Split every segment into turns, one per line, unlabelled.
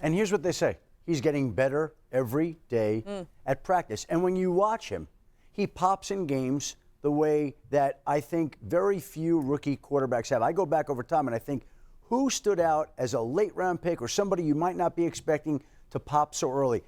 And here's what they say. He's getting better every day at practice. And when you watch him, he pops in games the way that I think very few rookie quarterbacks have. I go back over time and I think, who stood out as a late-round pick or somebody you might not be expecting to pop so early?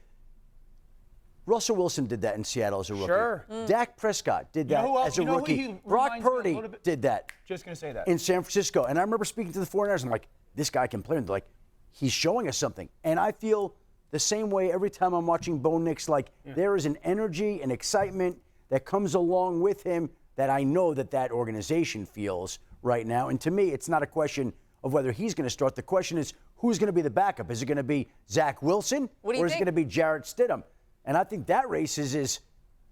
Russell Wilson did that in Seattle as a rookie.
Sure.
Dak Prescott did that as a rookie. Brock Purdy did that.
Just going to say that.
In San Francisco. And I remember speaking to the 49ers, I'm like, this guy can play. And they're like, he's showing us something. And I feel the same way every time I'm watching Bo Nix. Like, there is an energy and excitement that comes along with him that I know that organization feels right now. And to me, it's not a question of whether he's going to start. The question is, who's going to be the backup? Is it going to be Zach Wilson or is it going to be Jarrett Stidham? And I think that race is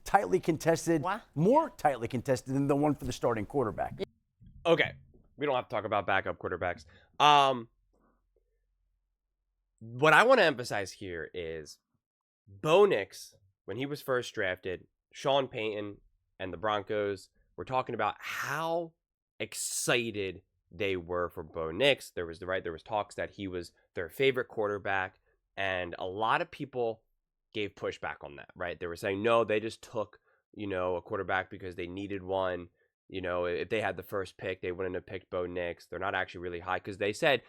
tightly contested, more tightly contested than the one for the starting quarterback.
Okay, we don't have to talk about backup quarterbacks. What I want to emphasize here is Bo Nix, when he was first drafted, Sean Payton and the Broncos were talking about how excited they were for Bo Nix. There was talks that he was their favorite quarterback, and a lot of people gave pushback on that, right? They were saying, no, they just took, a quarterback because they needed one. If they had the first pick, they wouldn't have picked Bo Nix. They're not actually really high because they said,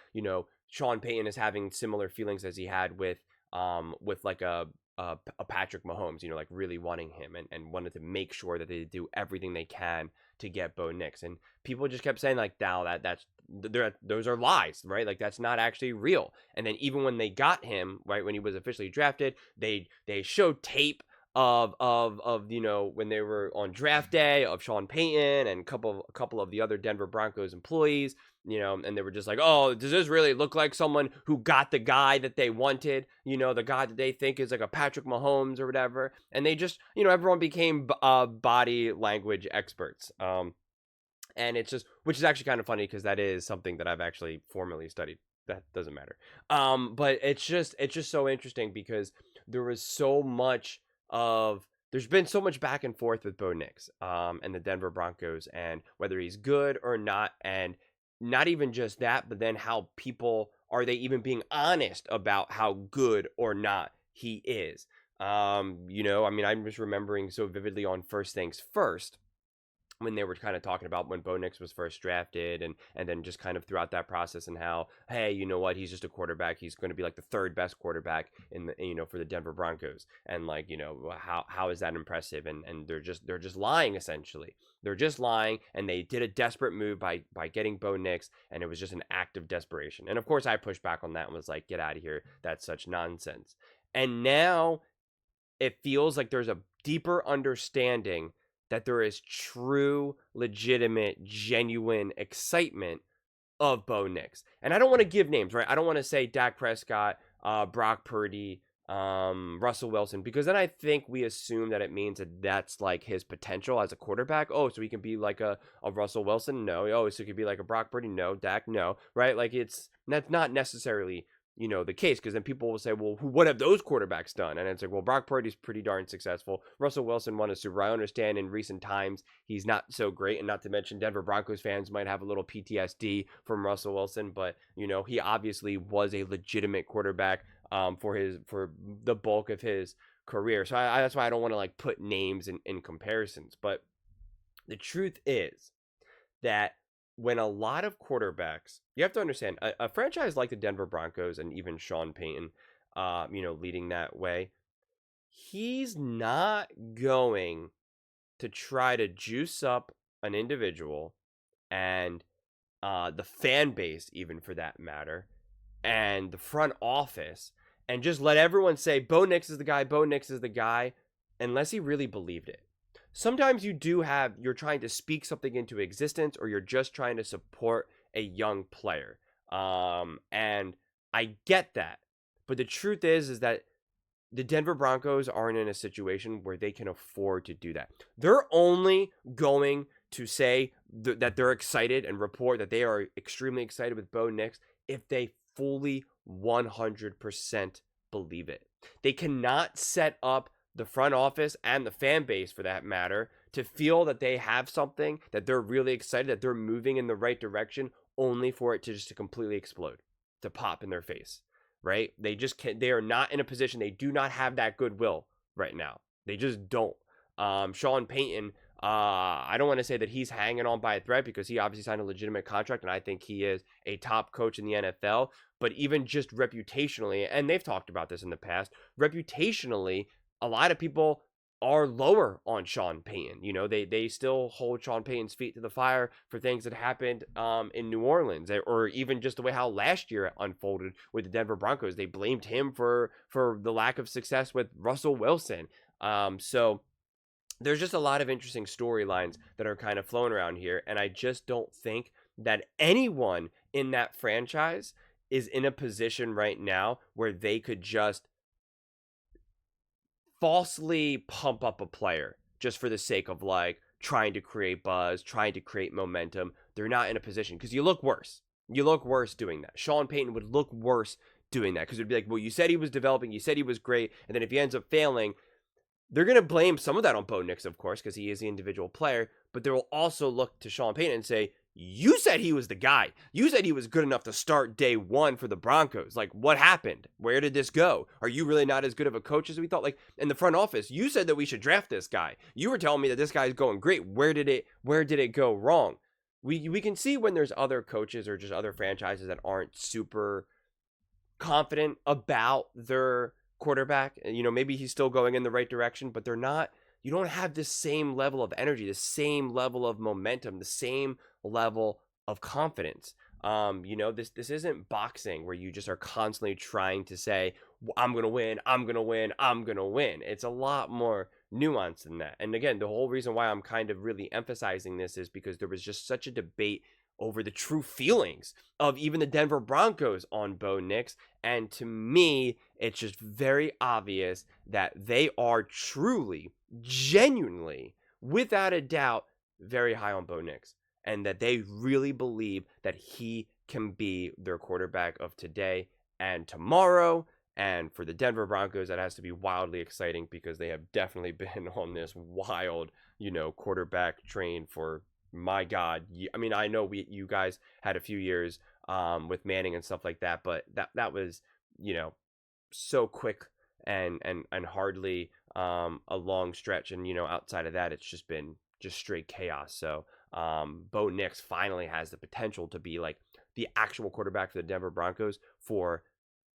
Sean Payton is having similar feelings as he had with like a Patrick Mahomes, like really wanting him and wanted to make sure that they do everything they can to get Bo Nix. And people just kept saying like, now those are lies, right? Like that's not actually real. And then even when they got him, right, when he was officially drafted, they showed tape of when they were on draft day of Sean Payton and a couple of the other Denver Broncos employees, and they were just like, oh, does this really look like someone who got the guy that they wanted, the guy that they think is like a Patrick Mahomes or whatever. And they just, everyone became body language experts. And it's just, which is actually kind of funny because that is something that I've actually formally studied. That doesn't matter. But it's just so interesting because there's been so much back and forth with Bo Nix and the Denver Broncos and whether he's good or not. And not even just that, but then how people, are they even being honest about how good or not he is? I'm just remembering so vividly on First Things First, when they were kind of talking about when Bo Nix was first drafted and then just kind of throughout that process and how, hey, you know what, he's just a quarterback. He's going to be like the third best quarterback in the, for the Denver Broncos. And like, how is that impressive? And they're just lying essentially. They're just lying. And they did a desperate move by getting Bo Nix. And it was just an act of desperation. And of course I pushed back on that and was like, get out of here. That's such nonsense. And now it feels like there's a deeper understanding that there is true, legitimate, genuine excitement of Bo Nix. And I don't want to give names, right? I don't want to say Dak Prescott, Brock Purdy, Russell Wilson, because then I think we assume that it means that that's like his potential as a quarterback. Oh, so he can be like a Russell Wilson? No. Oh, so he could be like a Brock Purdy? No. Dak? No. Right? Like that's not necessarily the case, because then people will say, well, what have those quarterbacks done? And it's like, well, Brock Purdy's pretty darn successful. Russell Wilson won a Super Bowl. I understand in recent times he's not so great, and not to mention Denver Broncos fans might have a little PTSD from Russell Wilson, but he obviously was a legitimate quarterback for the bulk of his career. So that's why I don't want to like put names in comparisons. But the truth is that when a lot of quarterbacks, you have to understand, a franchise like the Denver Broncos and even Sean Payton, leading that way, he's not going to try to juice up an individual and the fan base, even for that matter, and the front office, and just let everyone say, Bo Nix is the guy, Bo Nix is the guy, unless he really believed it. Sometimes you're trying to speak something into existence, or you're just trying to support a young player. And I get that. But the truth is that the Denver Broncos aren't in a situation where they can afford to do that. They're only going to say that they're excited and report that they are extremely excited with Bo Nix if they fully 100% believe it. They cannot set up the front office and the fan base, for that matter, to feel that they have something, that they're really excited, that they're moving in the right direction, only for it to just completely explode, to pop in their face, right? They just can't, they are not in a position, they do not have that goodwill right now. They just don't. Sean Payton, I don't want to say that he's hanging on by a thread because he obviously signed a legitimate contract and I think he is a top coach in the NFL. But even just reputationally, and they've talked about this in the past, reputationally, a lot of people are lower on Sean Payton. You know, they still hold Sean Payton's feet to the fire for things that happened in New Orleans, or even just the way how last year unfolded with the Denver Broncos. They blamed him for the lack of success with Russell Wilson. So there's just a lot of interesting storylines that are kind of flowing around here, and I just don't think that anyone in that franchise is in a position right now where they could just falsely pump up a player just for the sake of like trying to create buzz, trying to create momentum. They're not in a position because you look worse. You look worse doing that. Sean Payton would look worse doing that because it'd be like, well, you said he was developing, you said he was great, and then if he ends up failing, they're going to blame some of that on Bo Nix, of course, because he is the individual player, but they will also look to Sean Payton and say, you said he was the guy. You said he was good enough to start day one for the Broncos. Like, what happened? Where did this go? Are you really not as good of a coach as we thought? Like, in the front office, you said that we should draft this guy. You were telling me that this guy is going great. Where did it go wrong? We can see when there's other coaches or just other franchises that aren't super confident about their quarterback. You know, maybe he's still going in the right direction, but they're not. You don't have this same level of energy, the same level of momentum, the same level of confidence. You know, this isn't boxing where you just are constantly trying to say, I'm going to win, I'm going to win, I'm going to win. It's a lot more nuanced than that. And again, the whole reason why I'm kind of really emphasizing this is because there was just such a debate over the true feelings of even the Denver Broncos on Bo Nix. And to me, it's just very obvious that they are truly, genuinely, without a doubt, very high on Bo Nix. And that they really believe that he can be their quarterback of today and tomorrow. And for the Denver Broncos, that has to be wildly exciting because they have definitely been on this wild, you know, quarterback train for, my God. I mean, I know you guys had a few years with Manning and stuff like that, but that was, you know, so quick and hardly a long stretch. And, you know, outside of that, it's just been just straight chaos. So Bo Nix finally has the potential to be like the actual quarterback for the Denver Broncos for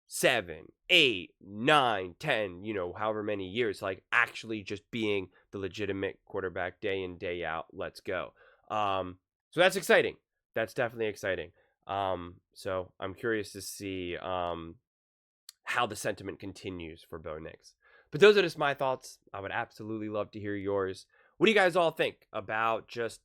7, 8, 9, 10, you know, however many years, like actually just being the legitimate quarterback day in, day out. Let's go. So that's exciting. That's definitely exciting. So I'm curious to see how the sentiment continues for Bo Nix. But those are just my thoughts. I would absolutely love to hear yours. What do you guys all think about just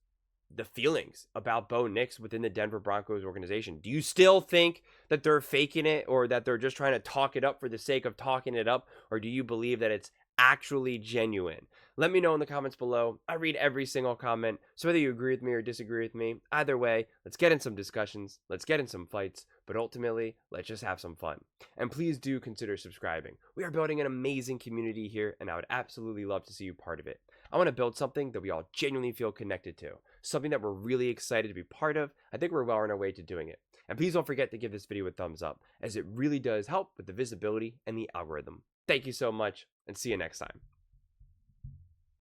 the feelings about Bo Nix within the Denver Broncos organization? Do you still think that they're faking it or that they're just trying to talk it up for the sake of talking it up? Or do you believe that it's actually genuine? Let me know in the comments below. I read every single comment. So whether you agree with me or disagree with me, either way, let's get in some discussions. Let's get in some fights. But ultimately, let's just have some fun. And please do consider subscribing. We are building an amazing community here, and I would absolutely love to see you part of it. I want to build something that we all genuinely feel connected to. Something that we're really excited to be part of. I think we're well on our way to doing it. And please don't forget to give this video a thumbs up, as it really does help with the visibility and the algorithm. Thank you so much, and see you next time.